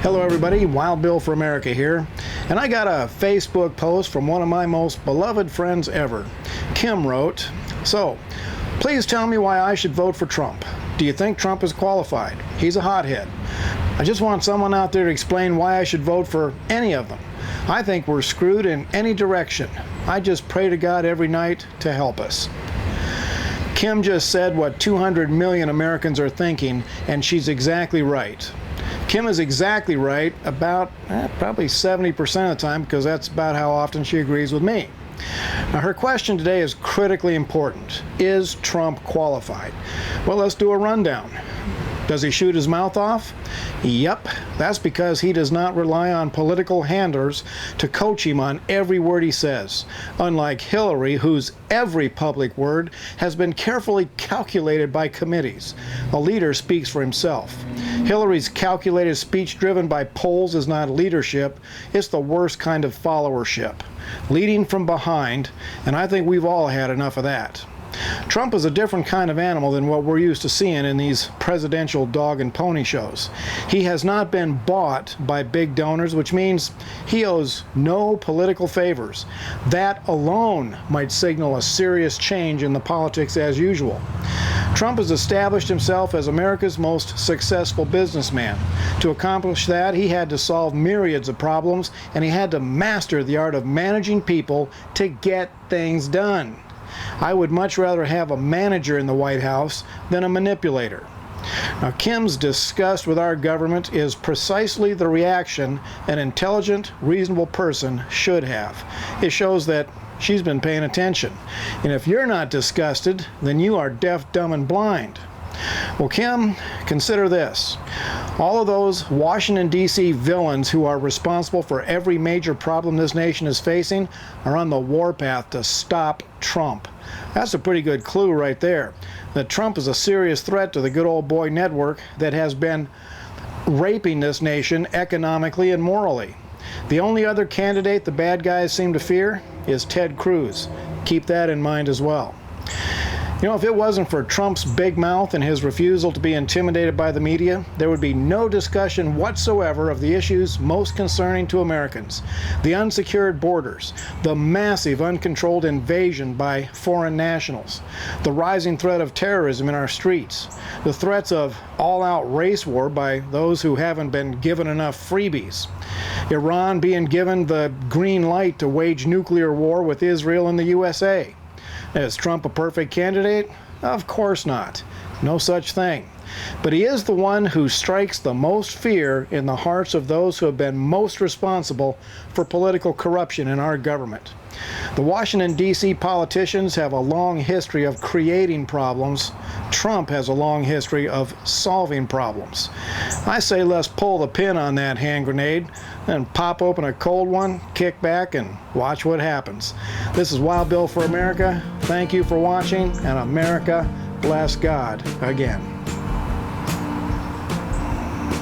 Hello everybody, Wild Bill for America here, and I got a Facebook post from one of my most beloved friends ever. Kim wrote, "So, please tell me why I should vote for Trump. Do you think Trump is qualified? He's a hothead. I just want someone out there to explain why I should vote for any of them. I think we're screwed in any direction. I just pray to God every night to help us." Kim just said what 200 million Americans are thinking, and she's exactly right. Kim is exactly right about probably 70% of the time, because that's about how often she agrees with me. Now, her question today is critically important. Is Trump qualified? Well, let's do a rundown. Does he shoot his mouth off? Yep, that's because he does not rely on political handlers to coach him on every word he says. Unlike Hillary, whose every public word has been carefully calculated by committees. A leader speaks for himself. Hillary's calculated speech driven by polls is not leadership, it's the worst kind of followership. Leading from behind, and I think we've all had enough of that. Trump is a different kind of animal than what we're used to seeing in these presidential dog and pony shows. He has not been bought by big donors, which means he owes no political favors. That alone might signal a serious change in the politics as usual. Trump has established himself as America's most successful businessman. To accomplish that, he had to solve myriads of problems, and he had to master the art of managing people to get things done. I would much rather have a manager in the White House than a manipulator. Now, Kim's disgust with our government is precisely the reaction an intelligent, reasonable person should have. It shows that she's been paying attention. And if you're not disgusted, then you are deaf, dumb, and blind. Well, Kim, consider this. All of those Washington, D.C. villains who are responsible for every major problem this nation is facing are on the warpath to stop Trump. That's a pretty good clue right there, that Trump is a serious threat to the good old boy network that has been raping this nation economically and morally. The only other candidate the bad guys seem to fear is Ted Cruz. Keep that in mind as well. You know, if it wasn't for Trump's big mouth and his refusal to be intimidated by the media, there would be no discussion whatsoever of the issues most concerning to Americans. The unsecured borders, the massive uncontrolled invasion by foreign nationals, the rising threat of terrorism in our streets, the threats of all-out race war by those who haven't been given enough freebies, Iran being given the green light to wage nuclear war with Israel and the USA. Is Trump a perfect candidate? Of course not. No such thing. But he is the one who strikes the most fear in the hearts of those who have been most responsible for political corruption in our government. The Washington, D.C. politicians have a long history of creating problems. Trump has a long history of solving problems. I say let's pull the pin on that hand grenade and pop open a cold one, kick back, and watch what happens. This is Wild Bill for America. Thank you for watching, and America bless God again.